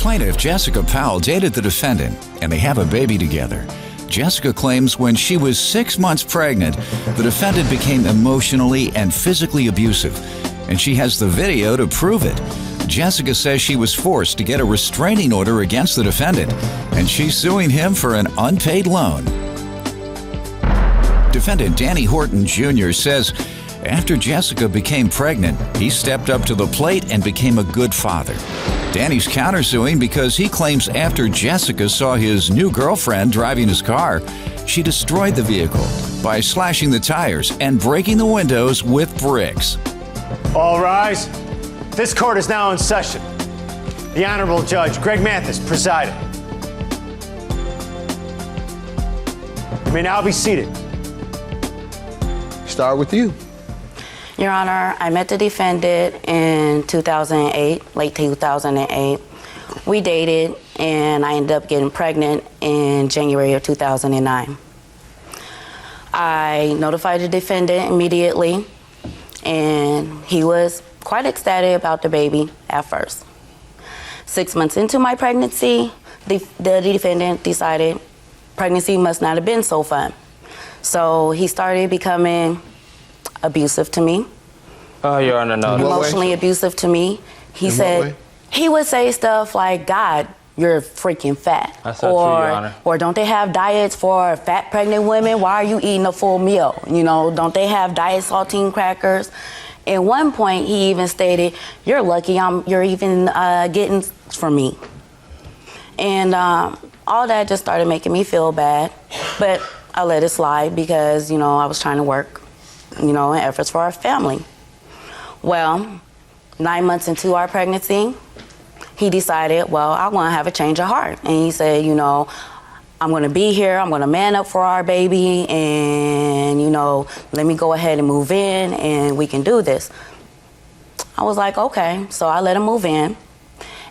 Plaintiff Jessica Powell dated the defendant, and they have a baby together. Jessica claims when she was 6 months pregnant, the defendant became emotionally and physically abusive, and she has the video to prove it. Jessica says she was forced to get a restraining order against the defendant, and she's suing him for an unpaid loan. Defendant Danny Horton Jr. says after Jessica became pregnant, he stepped up to the plate and became a good father. Danny's countersuing because he claims after Jessica saw his new girlfriend driving his car, she destroyed the vehicle by slashing the tires and breaking the windows with bricks. All rise. This court is now in session. The Honorable Judge Greg Mathis presiding. You may now be seated. Start with you. Your Honor, I met the defendant in 2008, late 2008. We dated, and I ended up getting pregnant in January of 2009. I notified the defendant immediately, and he was quite ecstatic about the baby at first. 6 months into my pregnancy, the defendant decided pregnancy must not have been so fun. So he started becoming abusive to me. Oh, Your Honor, no. Emotionally abusive to me. He said, he would say stuff like, God, you're freaking fat. That's not true, Your Honor. Or don't they have diets for fat pregnant women? Why are you eating a full meal? You know, don't they have diet saltine crackers? At one point, he even stated, you're lucky you're even getting from me. And all that just started making me feel bad. But I let it slide because, you know, I was trying to work, you know, in efforts for our family. Well, 9 months into our pregnancy, he decided, well, I want to have a change of heart. And he said, you know, I'm going to be here. I'm going to man up for our baby. And, you know, let me go ahead and move in and we can do this. I was like, okay. So I let him move in.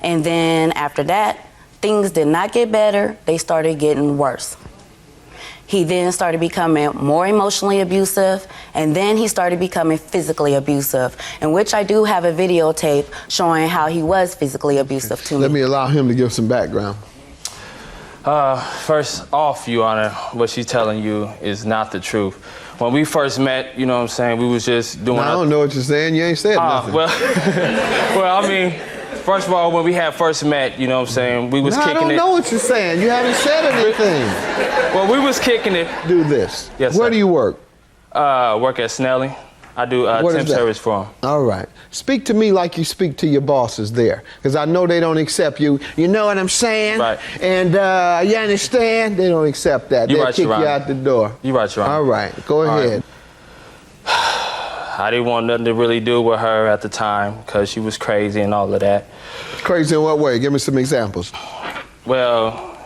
And then after that, things did not get better. They started getting worse. He then started becoming more emotionally abusive, and then he started becoming physically abusive, in which I do have a videotape showing how he was physically abusive to me. Let me allow him to give some background. First off, Your Honor, what she's telling you is not the truth. When we first met, you know what I'm saying, we was just doing... I don't know what you're saying. You ain't said nothing. Well, well, I mean... First of all, when we had first met, you know what I'm saying, we was kicking it. I don't know what you're saying. You haven't said anything. Well, we was kicking it. Do this. Yes, Where sir. do you work? Work at Snelling. I do temp service for him. All right. Speak to me like you speak to your bosses there, because I know they don't accept you. You know what I'm saying? Right. And you understand? They don't accept that. They'll kick you out the door. You right, Your Honor. All right. Go ahead. I didn't want nothing to really do with her at the time because she was crazy and all of that. Crazy in what way? Give me some examples. Well,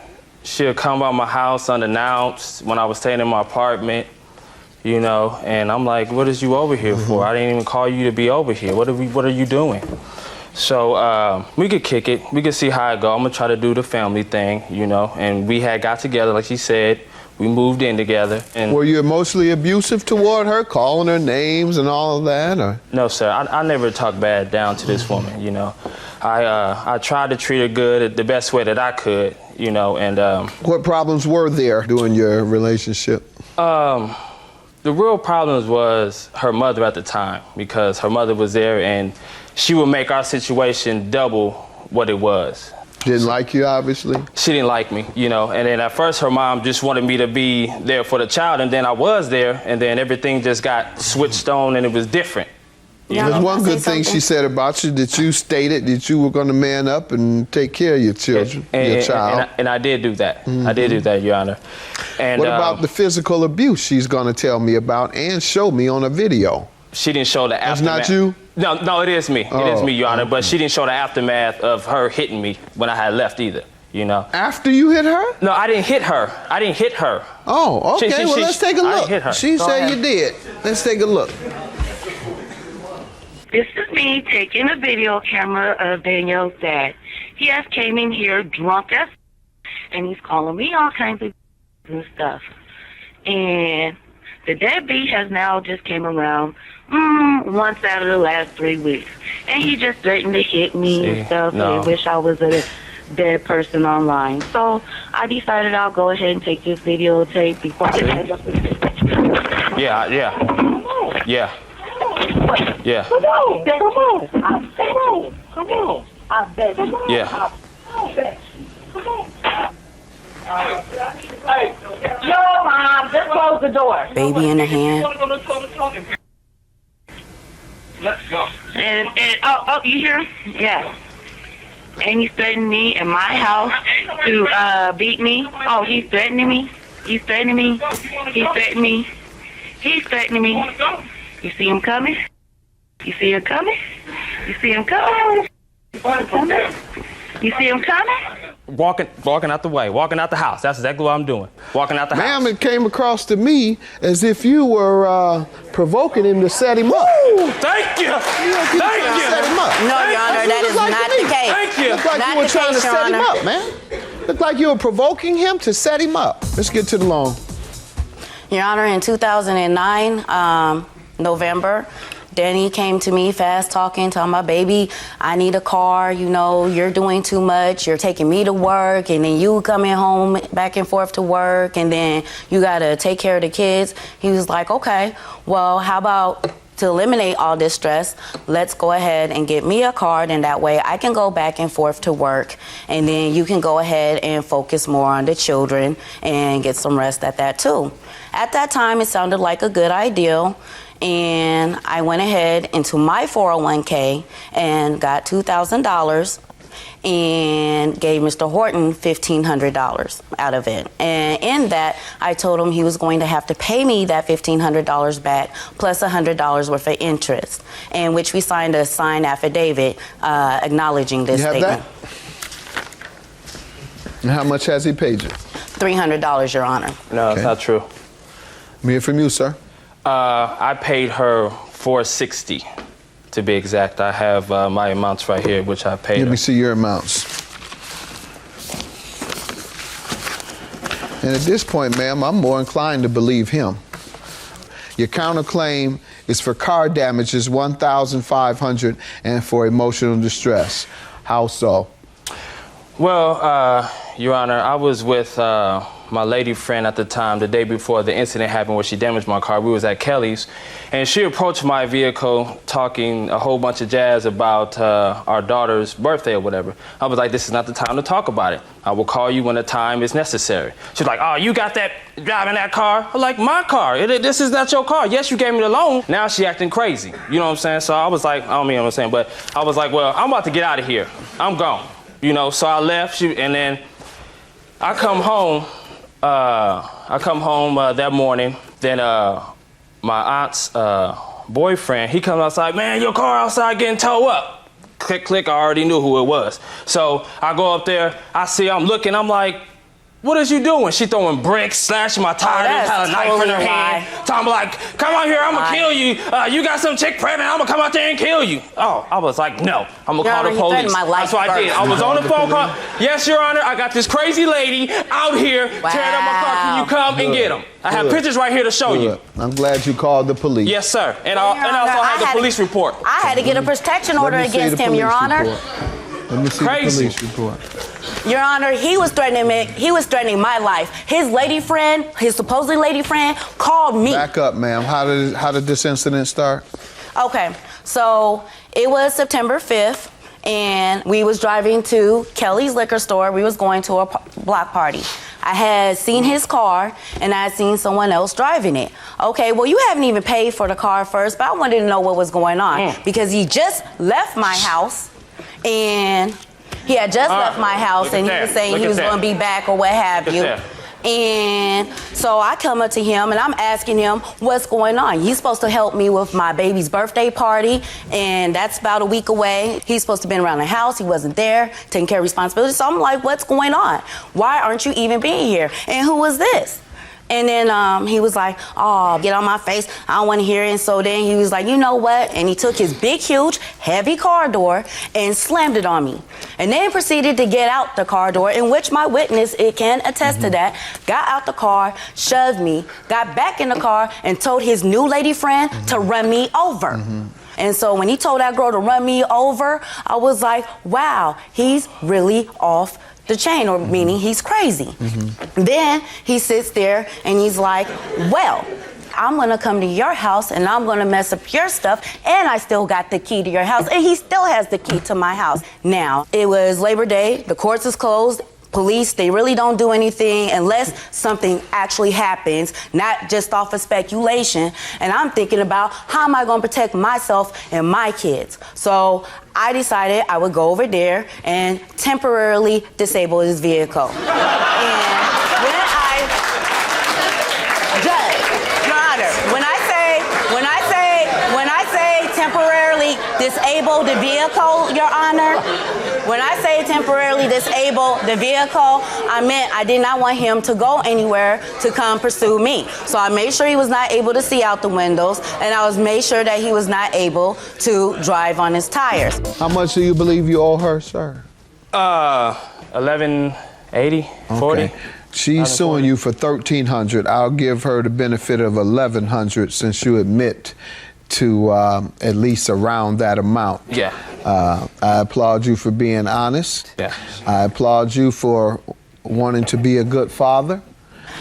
she'll come by my house unannounced when I was staying in my apartment, you know, and I'm like, what is you over here for? I didn't even call you to be over here. What are you doing? So we could kick it. We could see how it go. I'm gonna try to do the family thing, you know, and we had got together, like she said. We moved in together. And were you emotionally abusive toward her, calling her names and all of that? Or? No, sir. I never talked bad down to this woman, you know. I tried to treat her good the best way that I could, you know, and... what problems were there during your relationship? The real problems was her mother at the time, because her mother was there and she would make our situation double what it was. Didn't like you, obviously? She didn't like me, you know, and then at first her mom just wanted me to be there for the child, and then I was there, and then everything just got switched on and it was different. There's one good thing she said about you, that you stated that you were going to man up and take care of your children, your child. And I did do that. I did do that, Your Honor. And what about the physical abuse she's going to tell me about and show me on a video? She didn't show the aftermath. That's not you? No, it is me. It is me, Your Honor. But she didn't show the aftermath of her hitting me when I had left either, you know. After you hit her? No, I didn't hit her. I didn't hit her. Oh, okay. Well, let's take a look. I didn't hit her. She said you did. Let's take a look. This is me taking a video camera of Danielle's dad. He has came in here drunk as and he's calling me all kinds of stuff. And the deadbeat has now just came around once out of the last 3 weeks. And he just threatened to hit me and stuff. No. And wish I was a dead person online. So I decided I'll go ahead and take this videotape before I Yeah. Yeah. Come on. I bet. Yeah. Yo, Mom, just close the door. Baby in her hand. Let's go. And oh, you hear him? Yeah. And he's threatening me in my house to beat me. Oh, he's threatening me. He's threatening me. He's threatening me. He's threatening me. You see him coming? You see him coming? You see him coming? You see him coming? Walking out the way, walking out the house. That's exactly what I'm doing. Walking out the house. Ma'am, it came across to me as if you were provoking him to set him up. Woo! Thank you. Thank you. Set him up. No, Your Honor, that is not the case. Thank you. Looked like Not you were the trying to case, Your set him Honor. up, man. Looked like you were provoking him to set him up. Let's get to the loan. Your Honor, in 2009, November, Danny came to me fast talking about, baby, I need a car, you know, you're doing too much, you're taking me to work, and then you coming home back and forth to work, and then you gotta take care of the kids. He was like, okay, well, how about to eliminate all this stress, let's go ahead and get me a card, and that way I can go back and forth to work, and then you can go ahead and focus more on the children and get some rest at that too. At that time, it sounded like a good idea, and I went ahead into my 401k and got $2,000 and gave Mr. Horton $1,500 out of it. And in that, I told him he was going to have to pay me that $1,500 back plus $100 worth of interest, in which we signed a signed affidavit acknowledging this You have statement. that? And how much has he paid you? $300, Your Honor. No, it's not true. Let me hear from you, sir. I paid her $460, to be exact. I have my amounts right here, which I paid Let her. me see your amounts. And at this point, ma'am, I'm more inclined to believe him. Your counterclaim is for car damages, $1,500, and for emotional distress. How so? Well, Your Honor, I was with my lady friend at the time, the day before the incident happened where she damaged my car. We was at Kelly's, and she approached my vehicle talking a whole bunch of jazz about our daughter's birthday or whatever. I was like, this is not the time to talk about it. I will call you when the time is necessary. She's like, oh, you got that driving that car? I'm like, my car. This is not your car. Yes, you gave me the loan. Now she acting crazy. You know what I'm saying? So I was like, I don't mean what I'm saying, but I was like, well, I'm about to get out of here. I'm gone. You know, so I left, and then I come home that morning. Then my aunt's boyfriend, he comes outside, man, your car outside getting towed up. Click, click, I already knew who it was. So I go up there, I'm looking, I'm like, what is you doing? She throwing bricks, slashing my tires, had a knife in her hand. So I'm like, come out here, I'm gonna kill you. You got some chick pregnant, I'm gonna come out there and kill you. Oh, I was like, no, I'm gonna call the police. That's what I did. I was on the phone call. Yes, Your Honor, I got this crazy lady out here tearing up my car. Can you come and get him? I have pictures right here to show you. I'm glad you called the police. Yes, sir. And I also have the police report. I had to get a protection order against him, Your Honor. Let me see the police report. Your Honor, he was threatening me. He was threatening my life. His lady friend, his supposedly lady friend, called me. Back up, ma'am. How did this incident start? Okay, so it was September 5th, and we was driving to Kelly's liquor store. We was going to a block party. I had seen his car, and I had seen someone else driving it. Okay, well, you haven't even paid for the car first, but I wanted to know what was going on because he just left my house, and he had just left my house, and he was saying he was going to be back or what have you. And so I come up to him, and I'm asking him what's going on. He's supposed to help me with my baby's birthday party, and that's about a week away. He's supposed to be around the house. He wasn't there, taking care of responsibilities. So I'm like, what's going on? Why aren't you even being here? And who was this? And then he was like, oh, get on my face. I don't want to hear it. And so then he was like, you know what? And he took his big, huge, heavy car door and slammed it on me. And then proceeded to get out the car door, in which my witness, it can attest to that, got out the car, shoved me, got back in the car, and told his new lady friend to run me over. And so when he told that girl to run me over, I was like, wow, he's really off the chain, or meaning he's crazy. Then he sits there and he's like, well, I'm gonna come to your house and I'm gonna mess up your stuff, and I still got the key to your house, and he still has the key to my house. Now, it was Labor Day, the courts is closed. Police, they really don't do anything unless something actually happens, not just off of speculation. And I'm thinking about, how am I going to protect myself and my kids? So I decided I would go over there and temporarily disable his vehicle. And when Your Honor, when I say temporarily disable the vehicle, Your Honor, when I say temporarily disable the vehicle, I meant I did not want him to go anywhere to come pursue me. So I made sure he was not able to see out the windows, and I made sure that he was not able to drive on his tires. How much do you believe you owe her, sir? $1,180, 40. Okay. She's suing you for $1,300. I'll give her the benefit of $1,100 since you admit to at least around that amount. Yeah. I applaud you for being honest. Yeah. I applaud you for wanting to be a good father.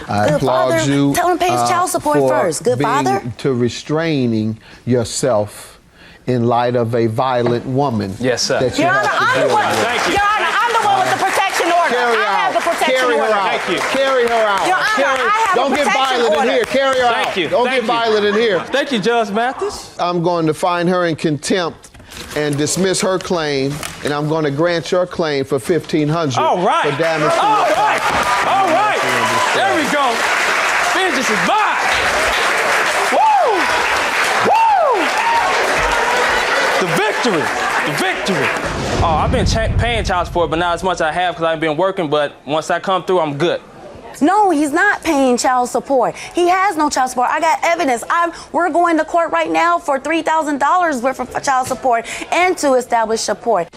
I Good applaud father. you Tell him to pay his child support for first. Good father. to restraining yourself in light of a violent woman. Yes, sir. That you Your have Honor, to I'm deal the one. with. Thank you. Your Honor, I'm the one with the protection order. Carry I out. have the protection Carry her order. out. Thank you. Carry her out. Your Honor, I have Don't a get protection violent order. in here. Carry her Thank out. you. Don't Thank get you. violent in here. Thank you, Judge Mathis. I'm going to find her in contempt and dismiss her claim, and I'm going to grant your claim for $1,500 All right. for damage to All your right. property. All right. There we go. Vengeance is mine. Woo! Woo! The victory. The victory. Oh, I've been paying child support, but not as much as I have because I've been working, but once I come through, I'm good. No, he's not paying child support. He has no child support. I got evidence. We're going to court right now for $3,000 worth of child support and to establish support.